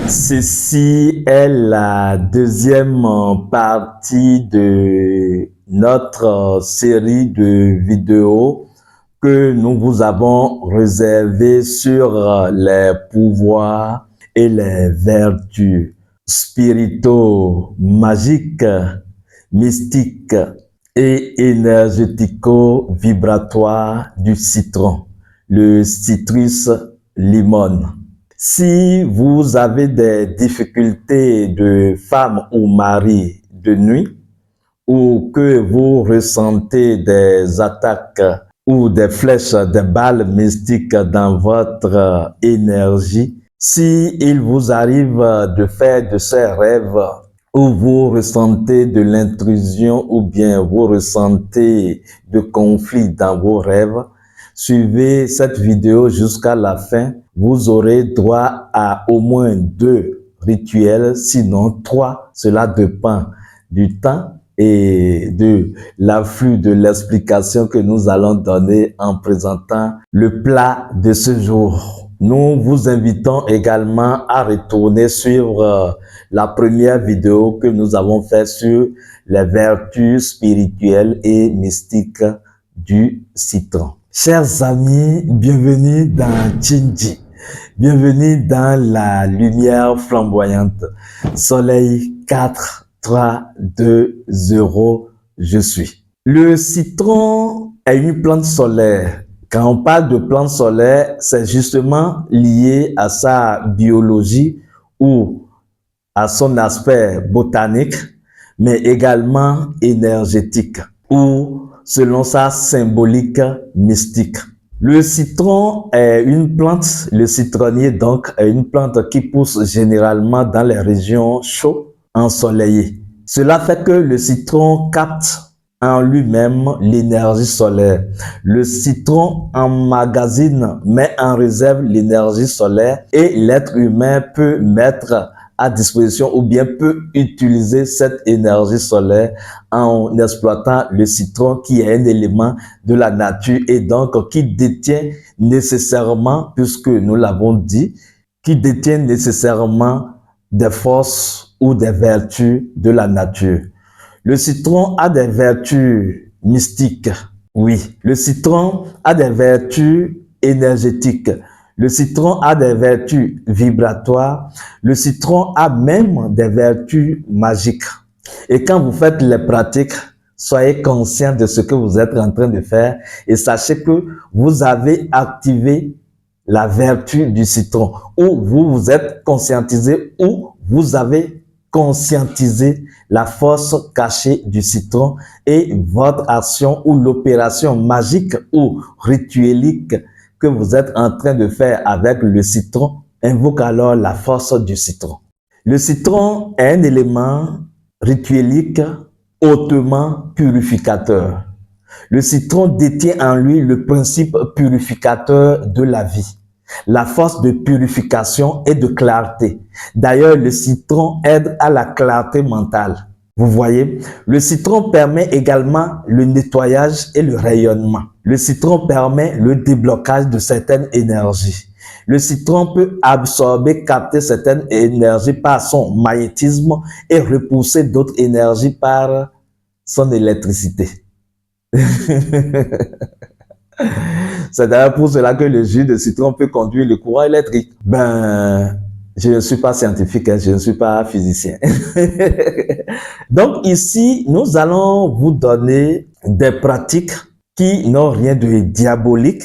Ceci est la deuxième partie de notre série de vidéos que nous vous avons réservées sur les pouvoirs et les vertus spirito-magiques, mystiques et énergético-vibratoires du citron, le citrus limone. Si vous avez des difficultés de femme ou mari de nuit, ou que vous ressentez des attaques ou des flèches, des balles mystiques dans votre énergie, si il vous arrive de faire de ces rêves où vous ressentez de l'intrusion ou bien vous ressentez de conflits dans vos rêves, suivez cette vidéo jusqu'à la fin. Vous aurez droit à au moins 2 rituels, sinon 3. Cela dépend du temps et de l'afflux de l'explication que nous allons donner en présentant le plat de ce jour. Nous vous invitons également à retourner sur la première vidéo que nous avons faite sur les vertus spirituelles et mystiques du citron. Chers amis, bienvenue dans Chinji. Bienvenue dans la lumière flamboyante. Soleil 4, 3, 2, 0, je suis. Le citron est une plante solaire. Quand on parle de plante solaire, c'est justement lié à sa biologie ou à son aspect botanique, mais également énergétique ou selon sa symbolique mystique. Le citron est une plante, le citronnier donc est une plante qui pousse généralement dans les régions chaudes, ensoleillées. Cela fait que le citron capte en lui-même l'énergie solaire. Le citron emmagasine, met en réserve l'énergie solaire et l'être humain peut mettre à disposition ou bien peut utiliser cette énergie solaire en exploitant le citron qui est un élément de la nature et donc qui détient nécessairement, puisque nous l'avons dit, qui détient nécessairement des forces ou des vertus de la nature. Le citron a des vertus mystiques, oui. Le citron a des vertus énergétiques. Le citron a des vertus vibratoires. Le citron a même des vertus magiques. Et quand vous faites les pratiques, soyez conscient de ce que vous êtes en train de faire et sachez que vous avez activé la vertu du citron, ou vous vous êtes conscientisé, ou vous avez conscientisé la force cachée du citron et votre action ou l'opération magique ou rituelique que vous êtes en train de faire avec le citron invoque alors la force du citron. Le citron est un élément rituelique hautement purificateur. Le citron détient en lui le principe purificateur de la vie, la force de purification et de clarté. D'ailleurs, le citron aide à la clarté mentale. Vous voyez, le citron permet également le nettoyage et le rayonnement. Le citron permet le déblocage de certaines énergies. Le citron peut absorber, capter certaines énergies par son magnétisme et repousser d'autres énergies par son électricité. C'est d'ailleurs pour cela que le jus de citron peut conduire le courant électrique. Je ne suis pas scientifique, je ne suis pas physicien. Donc ici, nous allons vous donner des pratiques qui n'ont rien de diabolique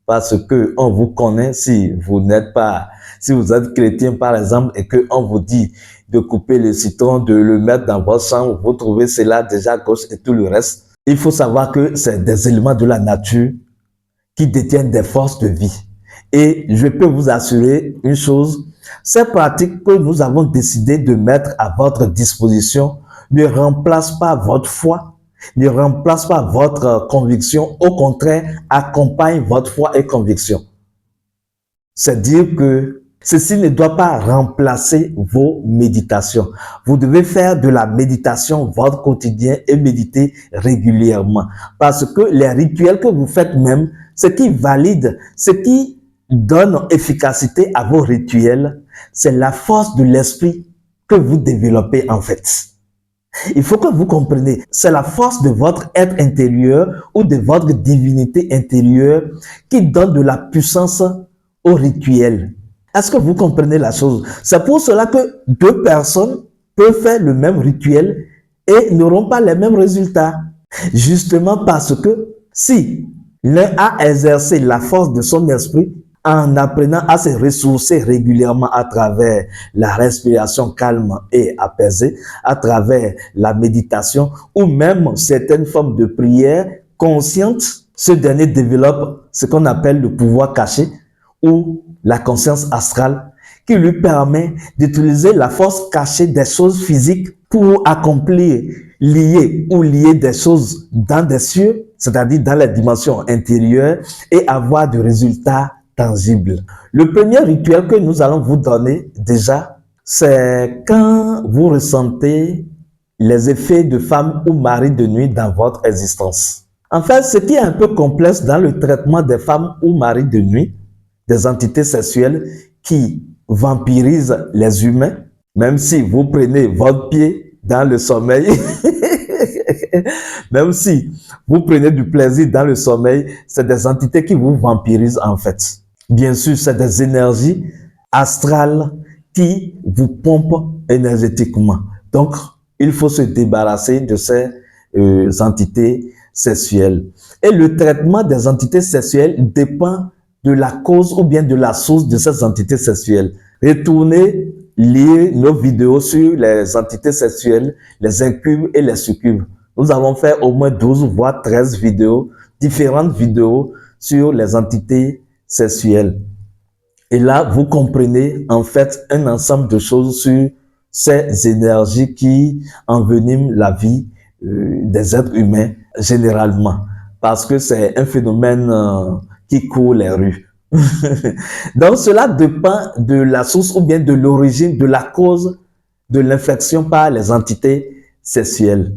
parce que on vous connaît si vous n'êtes pas, si vous êtes chrétien par exemple et que on vous dit de couper le citron, de le mettre dans votre chambre, vous trouvez cela déjà à gauche et tout le reste. Il faut savoir que c'est des éléments de la nature qui détiennent des forces de vie. Et je peux vous assurer une chose, ces pratiques que nous avons décidé de mettre à votre disposition ne remplacent pas votre foi, ne remplacent pas votre conviction, au contraire, accompagnent votre foi et conviction. C'est dire que ceci ne doit pas remplacer vos méditations. Vous devez faire de la méditation votre quotidien et méditer régulièrement. Parce que les rituels que vous faites même, ce qui valide, ce qui donne efficacité à vos rituels, c'est la force de l'esprit que vous développez en fait. Il faut que vous compreniez, c'est la force de votre être intérieur ou de votre divinité intérieure qui donne de la puissance au rituel. Est-ce que vous comprenez la chose? C'est pour cela que deux personnes peuvent faire le même rituel et n'auront pas les mêmes résultats. Justement parce que si l'un a exercé la force de son esprit en apprenant à se ressourcer régulièrement à travers la respiration calme et apaisée, à travers la méditation ou même certaines formes de prière consciente, ce dernier développe ce qu'on appelle le pouvoir caché ou la conscience astrale qui lui permet d'utiliser la force cachée des choses physiques pour accomplir, lier des choses dans des cieux, c'est-à-dire dans les dimensions intérieures et avoir des résultats tangibles. Le premier rituel que nous allons vous donner déjà, c'est quand vous ressentez les effets de femme ou mari de nuit dans votre existence. En fait, ce qui est un peu complexe dans le traitement des femmes ou maris de nuit, des entités sexuelles qui vampirisent les humains, même si vous prenez votre pied dans le sommeil, même si vous prenez du plaisir dans le sommeil, c'est des entités qui vous vampirisent en fait. Bien sûr, c'est des énergies astrales qui vous pompent énergétiquement. Donc, il faut se débarrasser de ces entités sexuelles. Et le traitement des entités sexuelles dépend de la cause ou bien de la source de ces entités sexuelles. Retournez lire nos vidéos sur les entités sexuelles, les incubes et les succubes. Nous avons fait au moins 12 voire 13 vidéos, différentes vidéos sur les entités sexuelles. Et là, vous comprenez en fait un ensemble de choses sur ces énergies qui enveniment la vie des êtres humains généralement. Parce que c'est un phénomène qui court les rues. Donc, cela dépend de la source ou bien de l'origine, de la cause de l'infection par les entités sexuelles.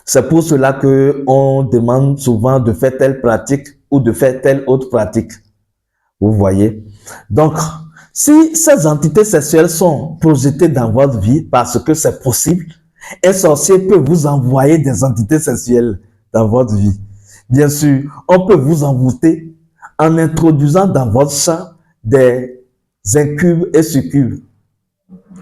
C'est pour cela qu'on demande souvent de faire telle pratique ou de faire telle autre pratique. Vous voyez? Donc, si ces entités sexuelles sont projetées dans votre vie, parce que c'est possible, un sorcier peut vous envoyer des entités sexuelles dans votre vie. Bien sûr, on peut vous envoûter en introduisant dans votre champ des incubes et succubes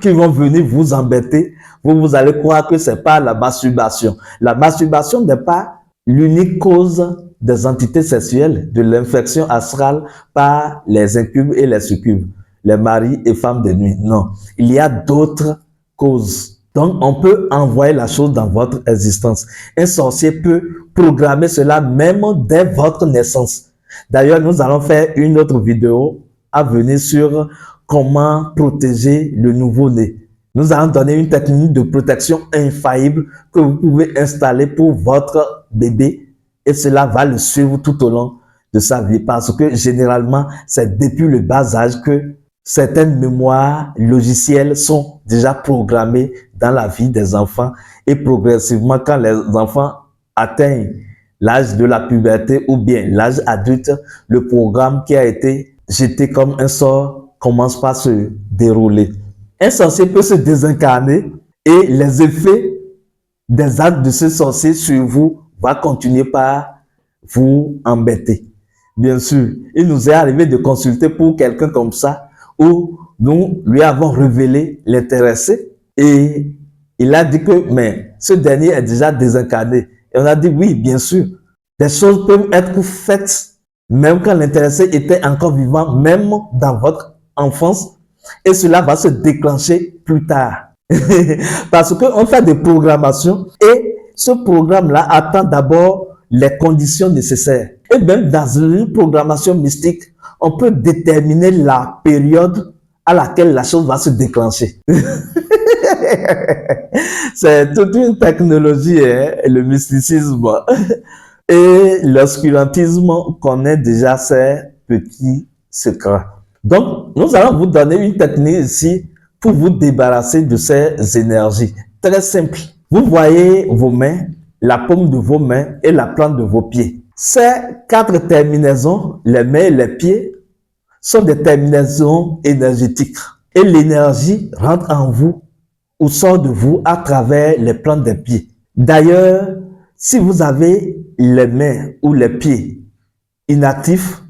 qui vont venir vous embêter. Vous allez croire que c'est pas la masturbation. La masturbation n'est pas l'unique cause des entités sexuelles, de l'infection astrale par les incubes et les succubes, les maris et femmes de nuit. Non, il y a d'autres causes. Donc, on peut envoyer la chose dans votre existence. Un sorcier peut programmer cela même dès votre naissance. D'ailleurs, nous allons faire une autre vidéo à venir sur comment protéger le nouveau-né. Nous allons donner une technique de protection infaillible que vous pouvez installer pour votre bébé et cela va le suivre tout au long de sa vie parce que généralement, c'est depuis le bas âge que certaines mémoires logicielles sont déjà programmées dans la vie des enfants et progressivement, quand les enfants atteignent l'âge de la puberté ou bien l'âge adulte, le programme qui a été jeté comme un sort commence par se dérouler. Un sorcier peut se désincarner et les effets des actes de ce sorcier sur vous va continuer par vous embêter. Bien sûr, il nous est arrivé de consulter pour quelqu'un comme ça où nous lui avons révélé l'intéressé et il a dit que mais ce dernier est déjà désincarné. Et on a dit oui, bien sûr. Des choses peuvent être faites même quand l'intéressé était encore vivant, même dans votre enfance. Et cela va se déclencher plus tard. Parce qu'on fait des programmations et ce programme-là attend d'abord les conditions nécessaires. Et même dans une programmation mystique, on peut déterminer la période à laquelle la chose va se déclencher. C'est toute une technologie, hein, le mysticisme. Et l'obscurantisme connaît déjà ses petits secrets. Donc, nous allons vous donner une technique ici pour vous débarrasser de ces énergies. Très simple. Vous voyez vos mains, la paume de vos mains et la plante de vos pieds. Ces quatre terminaisons, les mains et les pieds, sont des terminaisons énergétiques. Et l'énergie rentre en vous ou sort de vous à travers les plantes des pieds. D'ailleurs, si vous avez les mains ou les pieds inactifs,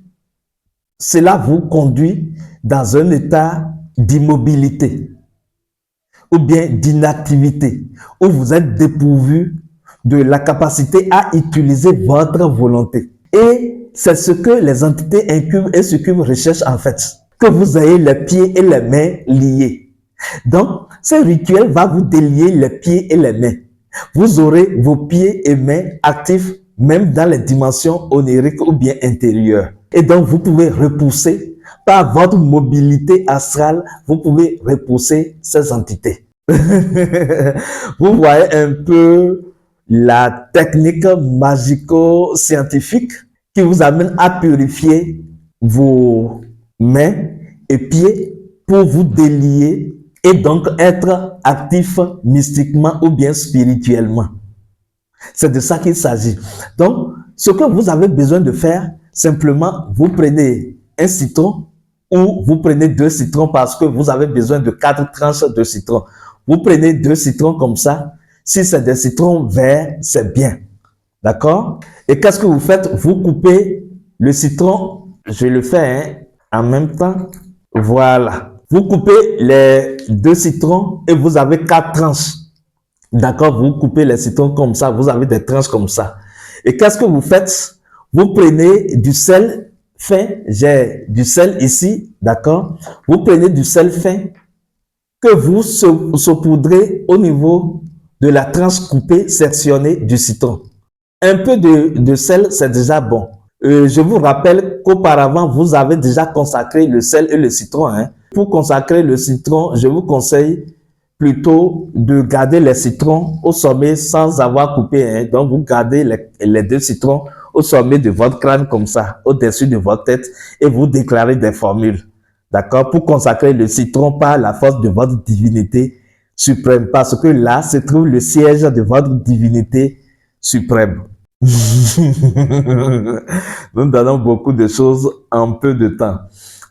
cela vous conduit dans un état d'immobilité ou bien d'inactivité, où vous êtes dépourvu de la capacité à utiliser votre volonté. Et c'est ce que les entités incubes et succubes recherchent en fait, que vous ayez les pieds et les mains liés. Donc, ce rituel va vous délier les pieds et les mains. Vous aurez vos pieds et mains actifs même dans les dimensions oniriques ou bien intérieures. Et donc, vous pouvez repousser par votre mobilité astrale, vous pouvez repousser ces entités. Vous voyez un peu la technique magico-scientifique qui vous amène à purifier vos mains et pieds pour vous délier et donc être actif mystiquement ou bien spirituellement. C'est de ça qu'il s'agit. Donc, ce que vous avez besoin de faire, simplement, vous prenez un citron ou vous prenez 2 citrons parce que vous avez besoin de 4 tranches de citron. Vous prenez 2 citrons comme ça. Si c'est des citrons verts, c'est bien. D'accord? Et qu'est-ce que vous faites? Vous coupez le citron. Je le fais en même temps. Voilà. Vous coupez les 2 citrons et vous avez 4 tranches. D'accord? Vous coupez les citrons comme ça. Vous avez des tranches comme ça. Et qu'est-ce que vous faites? Vous prenez du sel fin. J'ai du sel ici. D'accord? Vous prenez du sel fin que vous saupoudrez au niveau de la tranche coupée, sectionnée du citron. Un peu de sel, c'est déjà bon. Je vous rappelle qu'auparavant, vous avez déjà consacré le sel et le citron. Pour consacrer le citron, je vous conseille plutôt de garder les citrons au sommet sans avoir coupé. Donc, vous gardez les 2 citrons au sommet de votre crâne comme ça, au-dessus de votre tête, et vous déclarez des formules. D'accord? Pour consacrer le citron par la force de votre divinité suprême. Parce que là se trouve le siège de votre divinité suprême. Nous donnons beaucoup de choses en peu de temps,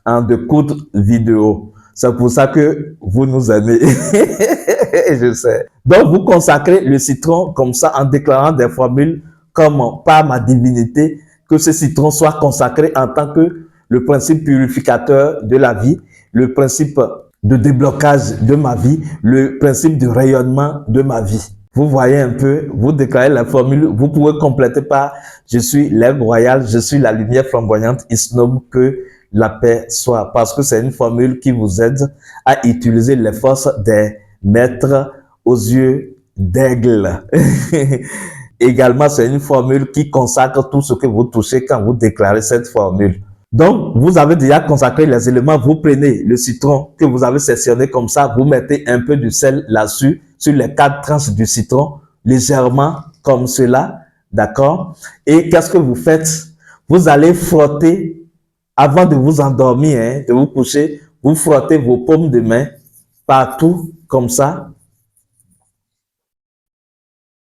en de courtes vidéos. C'est pour ça que vous nous aimez. Je sais. Donc, vous consacrez le citron comme ça en déclarant des formules comme par ma divinité, que ce citron soit consacré en tant que le principe purificateur de la vie, le principe de déblocage de ma vie, le principe de rayonnement de ma vie. Vous voyez un peu, vous déclarez la formule, vous pouvez compléter par « Je suis l'herbe royale, je suis la lumière flamboyante, Isnom, que la paix soit ». Parce que c'est une formule qui vous aide à utiliser les forces des maîtres aux yeux d'aigle. Également, c'est une formule qui consacre tout ce que vous touchez quand vous déclarez cette formule. Donc, vous avez déjà consacré les éléments, vous prenez le citron que vous avez sectionné comme ça, vous mettez un peu de sel là-dessus, sur les 4 tranches du citron, légèrement comme cela, d'accord? Et qu'est-ce que vous faites? Vous allez frotter, avant de vous endormir, de vous coucher, vous frottez vos paumes de main partout, comme ça,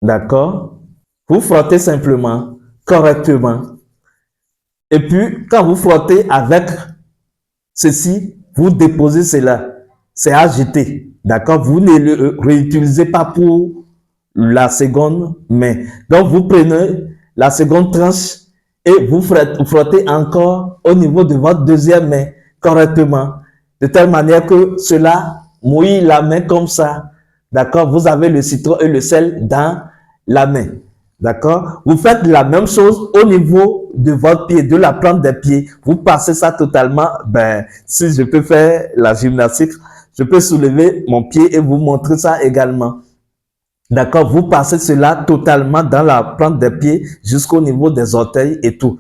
d'accord? Vous frottez simplement, correctement. Et puis, quand vous frottez avec ceci, vous déposez cela. C'est à jeter. D'accord? Vous ne le réutilisez pas pour la seconde main. Donc, vous prenez la seconde tranche et vous frottez encore au niveau de votre deuxième main correctement. De telle manière que cela mouille la main comme ça. D'accord? Vous avez le citron et le sel dans la main. D'accord? Vous faites la même chose au niveau de votre pied, de la plante des pieds. Vous passez ça totalement. Si je peux faire la gymnastique, je peux soulever mon pied et vous montrer ça également. D'accord? Vous passez cela totalement dans la plante des pieds jusqu'au niveau des orteils et tout.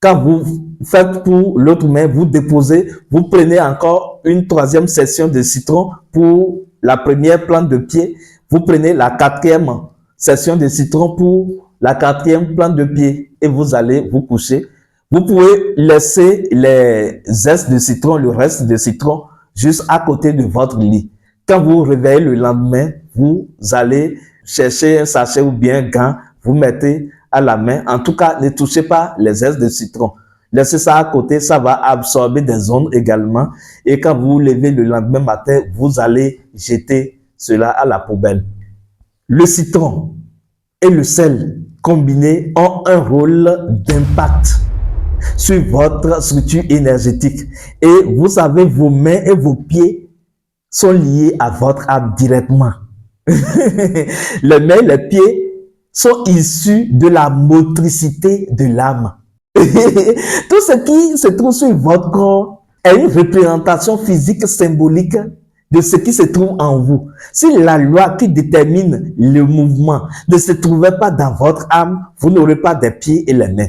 Quand vous faites pour l'autre main, vous déposez, vous prenez encore une 3e section de citron pour la première plante de pied. Vous prenez la 4e section de citron pour la 4e plante de pied et vous allez vous coucher. Vous pouvez laisser les zestes de citron, le reste de citron, juste à côté de votre lit. Quand vous vous réveillez le lendemain, vous allez chercher un sachet ou bien un gant, vous mettez à la main. En tout cas, ne touchez pas les zestes de citron. laissez ça à côté, ça va absorber des ondes également. Et quand vous vous levez le lendemain matin, vous allez jeter cela à la poubelle. Le citron et le sel combinés ont un rôle d'impact sur votre structure énergétique. Et vous savez, vos mains et vos pieds sont liés à votre âme directement. Les mains et les pieds sont issus de la motricité de l'âme. Tout ce qui se trouve sur votre corps est une représentation physique symbolique de ce qui se trouve en vous. Si la loi qui détermine le mouvement ne se trouvait pas dans votre âme, vous n'aurez pas des pieds et les mains.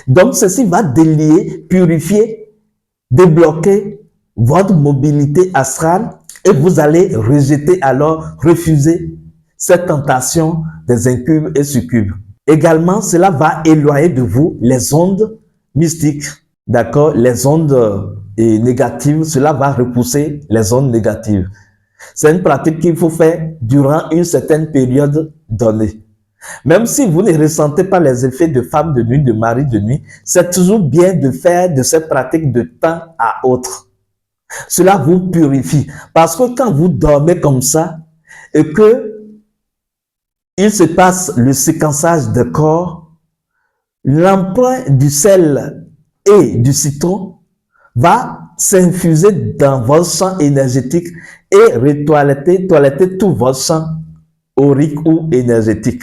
Donc, ceci va délier, purifier, débloquer votre mobilité astrale et vous allez rejeter alors, refuser cette tentation des incubes et succubes. Également, cela va éloigner de vous les ondes mystiques, d'accord? Les ondes négatives, cela va repousser les ondes négatives. C'est une pratique qu'il faut faire durant une certaine période donnée. Même si vous ne ressentez pas les effets de femme de nuit, de mari de nuit, c'est toujours bien de faire de cette pratique de temps à autre. Cela vous purifie. Parce que quand vous dormez comme ça, et que il se passe le séquençage de corps, l'empreinte du sel et du citron va s'infuser dans votre champ énergétique et toiletter tout votre champ aurique ou énergétique.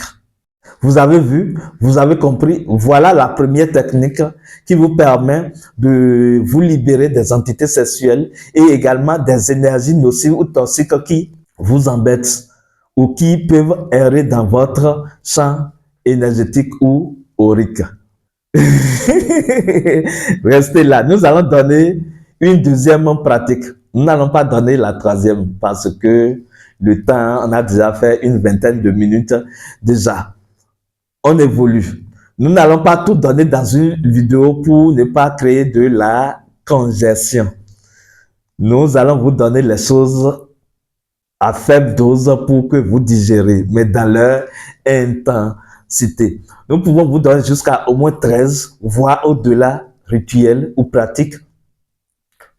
Vous avez vu, vous avez compris, voilà la première technique qui vous permet de vous libérer des entités sexuelles et également des énergies nocives ou toxiques qui vous embêtent ou qui peuvent errer dans votre champ énergétique ou aurique. Restez là. Nous allons donner une deuxième pratique. Nous n'allons pas donner la troisième parce que le temps, on a déjà fait une vingtaine de minutes déjà. On évolue. Nous n'allons pas tout donner dans une vidéo pour ne pas créer de la congestion. Nous allons vous donner les choses à faible dose pour que vous digérez, mais dans leur intensité. Nous pouvons vous donner jusqu'à au moins 13, voire au-delà, rituels ou pratiques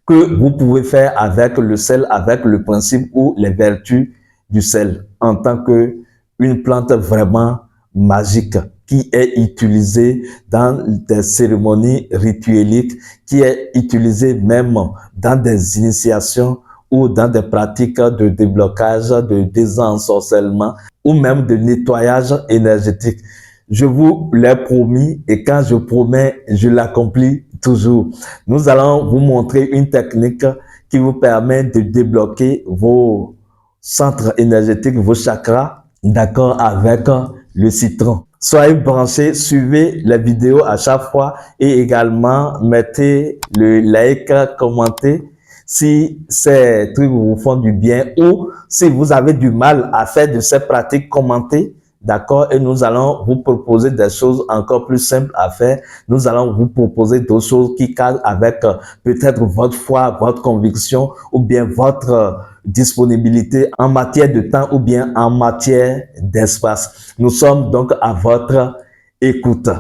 que vous pouvez faire avec le sel, avec le principe ou les vertus du sel, en tant qu'une plante vraiment magique qui est utilisée dans des cérémonies ritueliques, qui est utilisée même dans des initiations ou dans des pratiques de déblocage, de désensorcellement ou même de nettoyage énergétique. Je vous l'ai promis et quand je promets, je l'accomplis toujours. Nous allons vous montrer une technique qui vous permet de débloquer vos centres énergétiques, vos chakras, d'accord, avec le citron. Soyez branchés, suivez la vidéo à chaque fois et également mettez le like, commentez si ces trucs vous font du bien ou si vous avez du mal à faire de ces pratiques, commentez, d'accord, et nous allons vous proposer des choses encore plus simples à faire. Nous allons vous proposer d'autres choses qui cadrent avec peut-être votre foi, votre conviction ou bien votre disponibilité en matière de temps ou bien en matière d'espace. Nous sommes donc à votre écoute.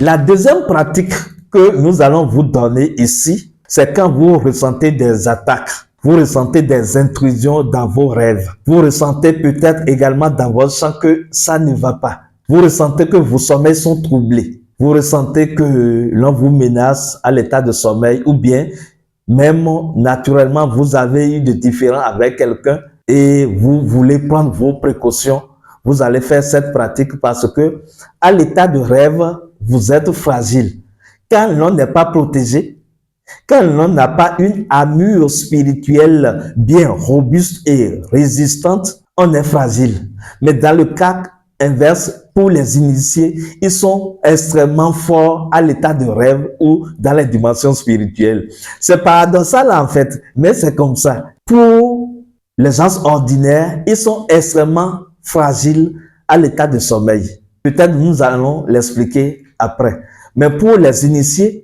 La deuxième pratique que nous allons vous donner ici, c'est quand vous ressentez des attaques, vous ressentez des intrusions dans vos rêves, vous ressentez peut-être également dans votre champ que ça ne va pas, vous ressentez que vos sommeils sont troublés, vous ressentez que l'on vous menace à l'état de sommeil ou bien même naturellement vous avez eu des différends avec quelqu'un et vous voulez prendre vos précautions, vous allez faire cette pratique parce que à l'état de rêve, vous êtes fragile. Quand l'on n'est pas protégé, quand l'on n'a pas une armure spirituelle bien robuste et résistante, on est fragile. Mais dans le cas inverse, pour les initiés, ils sont extrêmement forts à l'état de rêve ou dans les dimensions spirituelles. C'est paradoxal en fait, mais c'est comme ça. Pour les gens ordinaires, ils sont extrêmement fragiles à l'état de sommeil. Peut-être nous allons l'expliquer après. Mais pour les initiés,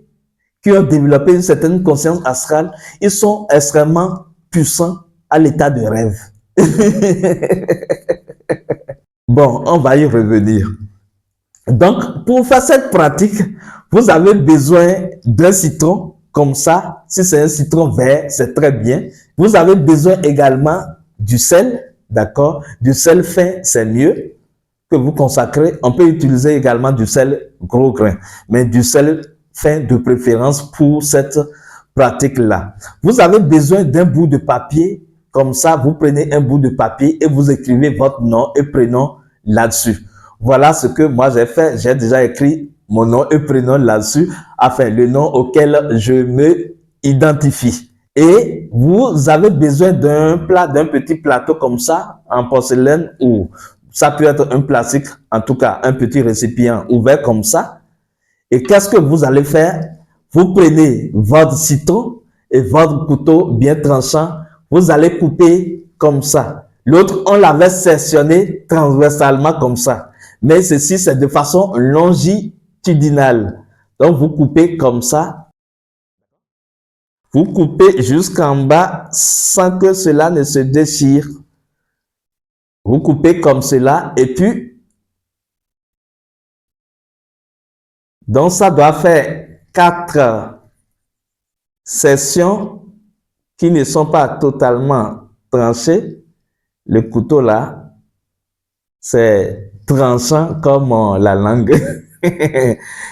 qui ont développé une certaine conscience astrale, ils sont extrêmement puissants à l'état de rêve. Bon, on va y revenir. Donc, pour faire cette pratique, Vous avez besoin d'un citron comme ça. Si c'est un citron vert, c'est très bien. Vous avez besoin également du sel, d'accord? Du sel fin, c'est mieux que vous consacrez. On peut utiliser également du sel gros grain, mais du sel fin de préférence pour cette pratique-là. Vous avez besoin d'un bout de papier. Comme ça, vous prenez un bout de papier et vous écrivez votre nom et prénom là-dessus. Voilà ce que moi j'ai fait. J'ai déjà écrit mon nom et prénom là-dessus, enfin le nom auquel je me identifie. Et vous avez besoin d'un petit plateau comme ça, en porcelaine, ou ça peut être un plastique, en tout cas un petit récipient ouvert comme ça. Et qu'est-ce que vous allez faire? Vous prenez votre citron et votre couteau bien tranchant, vous allez couper comme ça. L'autre, on l'avait sectionné transversalement comme ça. Mais ceci, c'est de façon longitudinale. Donc, vous coupez comme ça. Vous coupez jusqu'en bas sans que cela ne se déchire. Vous coupez comme cela et puis, donc ça doit faire 4 sections qui ne sont pas totalement tranchées. Le couteau là, c'est tranchant comme la langue.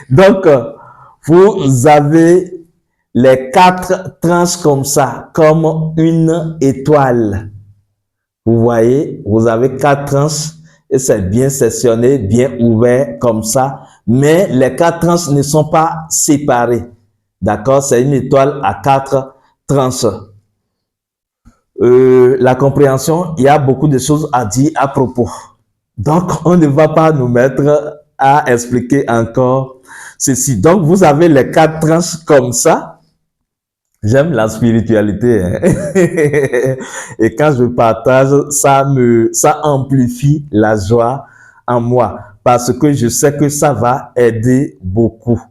Donc, vous avez les 4 tranches comme ça, comme une étoile. Vous voyez, vous avez 4 tranches et c'est bien sectionné, bien ouvert comme ça. Mais les 4 tranches ne sont pas séparées. D'accord? C'est une étoile à 4 tranches. La compréhension, il y a beaucoup de choses à dire à propos. Donc, on ne va pas nous mettre à expliquer encore ceci. Donc, vous avez les 4 tranches comme ça. J'aime la spiritualité. Hein? Et quand je partage, ça amplifie la joie en moi. Parce que je sais que ça va aider beaucoup.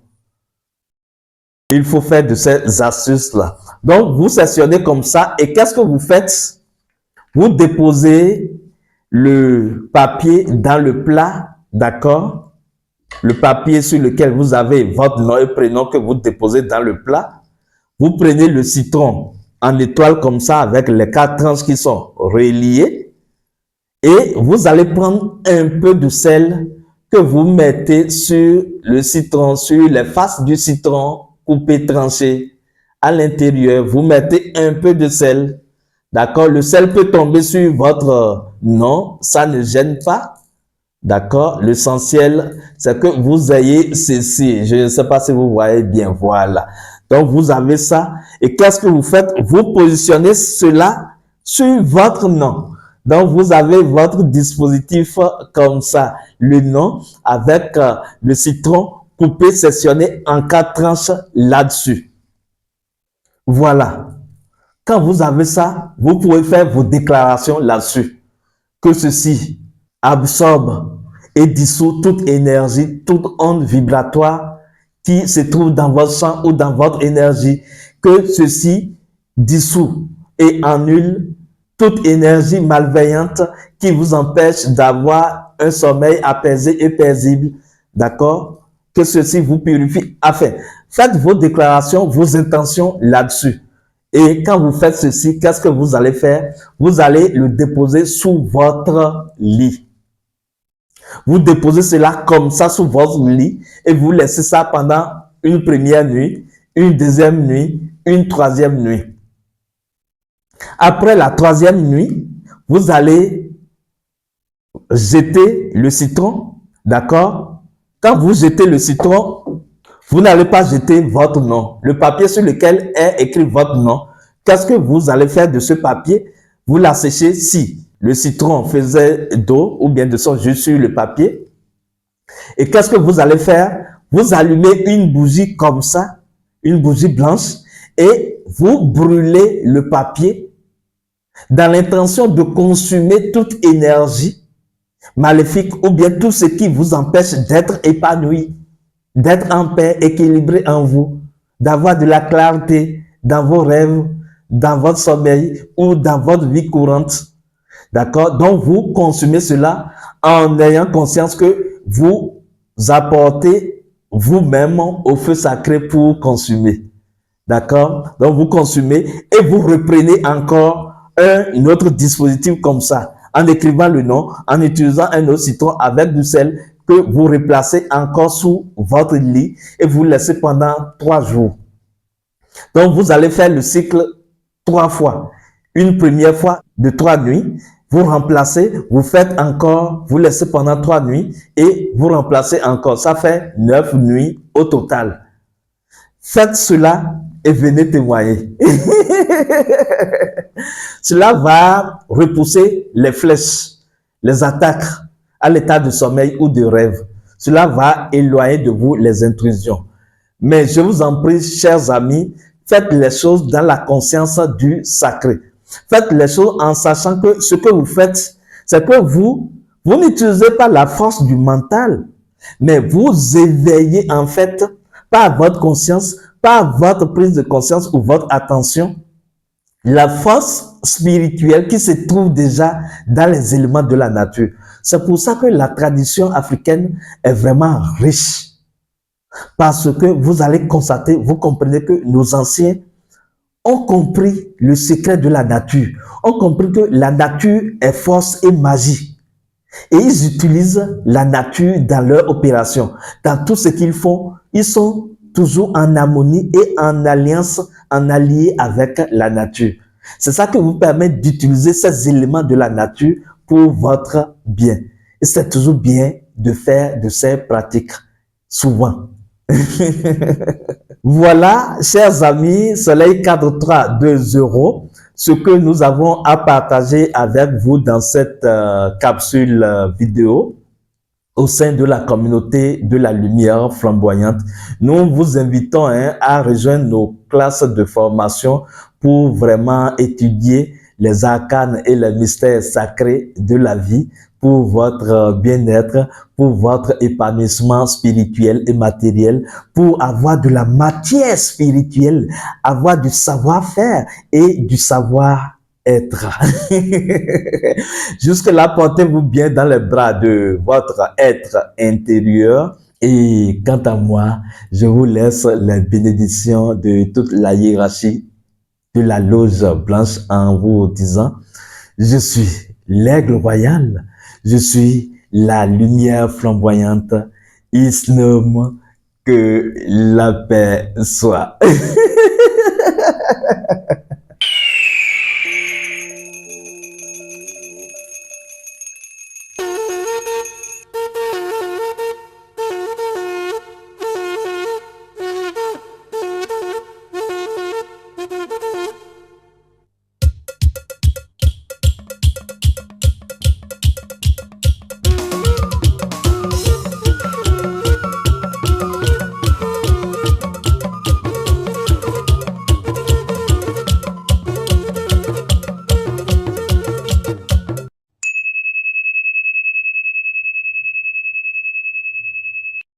Il faut faire de ces astuces-là. Donc, vous sectionnez comme ça. Et qu'est-ce que vous faites? Vous déposez le papier dans le plat, d'accord? Le papier sur lequel vous avez votre nom et prénom que vous déposez dans le plat. Vous prenez le citron en étoile comme ça avec les 4 tranches qui sont reliées. Et vous allez prendre un peu de sel que vous mettez sur le citron, sur les faces du citron coupé, tranché. À l'intérieur, vous mettez un peu de sel. D'accord? Le sel peut tomber sur votre nom, ça ne gêne pas. D'accord? L'essentiel, c'est que vous ayez ceci. Je ne sais pas si vous voyez bien. Voilà. Donc, vous avez ça. Et qu'est-ce que vous faites? Vous positionnez cela sur votre nom. Donc, vous avez votre dispositif comme ça. Le nom avec le citron coupé, sectionné en 4 tranches là-dessus. Voilà. Quand vous avez ça, vous pouvez faire vos déclarations là-dessus. Que ceci absorbe et dissout toute énergie, toute onde vibratoire qui se trouve dans votre sang ou dans votre énergie. Que ceci dissout et annule toute énergie malveillante qui vous empêche d'avoir un sommeil apaisé et paisible. D'accord? Que ceci vous purifie. Enfin, faites vos déclarations, vos intentions là-dessus. Et quand vous faites ceci, qu'est-ce que vous allez faire? Vous allez le déposer sous votre lit. Vous déposez cela comme ça sous votre lit et vous laissez ça pendant une première nuit, une deuxième nuit, une troisième nuit. Après la troisième nuit, vous allez jeter le citron, d'accord? Quand vous jetez le citron, vous n'allez pas jeter votre nom. Le papier sur lequel est écrit votre nom, qu'est-ce que vous allez faire de ce papier? Vous l'asséchez si le citron faisait d'eau ou bien de son jus sur le papier. Et qu'est-ce que vous allez faire? Vous allumez une bougie comme ça, une bougie blanche, et vous brûlez le papier dans l'intention de consumer toute énergie maléfique ou bien tout ce qui vous empêche d'être épanoui, d'être en paix, équilibré en vous, d'avoir de la clarté dans vos rêves, dans votre sommeil ou dans votre vie courante. D'accord? Donc, vous consumez cela en ayant conscience que vous apportez vous-même au feu sacré pour consommer. D'accord? Donc, vous consumez et vous reprenez encore un autre dispositif comme ça, en écrivant le nom, en utilisant un autre citron avec du sel que vous replacez encore sous votre lit et vous laissez pendant 3 jours. Donc, vous allez faire le cycle 3 fois. Une première fois de 3 nuits, vous remplacez, vous faites encore, vous laissez pendant 3 nuits et vous remplacez encore. Ça fait 9 nuits au total. Faites cela et venez témoigner. Cela va repousser les flèches, les attaques à l'état de sommeil ou de rêve. Cela va éloigner de vous les intrusions. Mais je vous en prie, chers amis, faites les choses dans la conscience du sacré. Faites les choses en sachant que ce que vous faites, c'est que vous n'utilisez pas la force du mental, mais vous éveillez en fait par votre conscience, par votre prise de conscience ou votre attention, la force spirituelle qui se trouve déjà dans les éléments de la nature. C'est pour ça que la tradition africaine est vraiment riche. Parce que vous allez constater, vous comprenez que nos anciens ont compris le secret de la nature, ont compris que la nature est force et magie. Et ils utilisent la nature dans leur opération. Dans tout ce qu'ils font, ils sont toujours en harmonie et en alliance, en allié avec la nature. C'est ça qui vous permet d'utiliser ces éléments de la nature pour votre bien. Et c'est toujours bien de faire de ces pratiques, souvent. Voilà, chers amis, Soleil Cadre 3.2.0, ce que nous avons à partager avec vous dans cette capsule vidéo au sein de la communauté de la lumière flamboyante. Nous vous invitons à rejoindre nos classes de formation pour vraiment étudier les arcanes et les mystères sacrés de la vie pour votre bien-être, pour votre épanouissement spirituel et matériel, pour avoir de la matière spirituelle, avoir du savoir-faire et du savoir-être. Jusque-là, portez-vous bien dans les bras de votre être intérieur. Et quant à moi, je vous laisse les bénédictions de toute la hiérarchie de la loge blanche en vous disant: je suis l'aigle royal, je suis la lumière flamboyante, Islam, que la paix soit.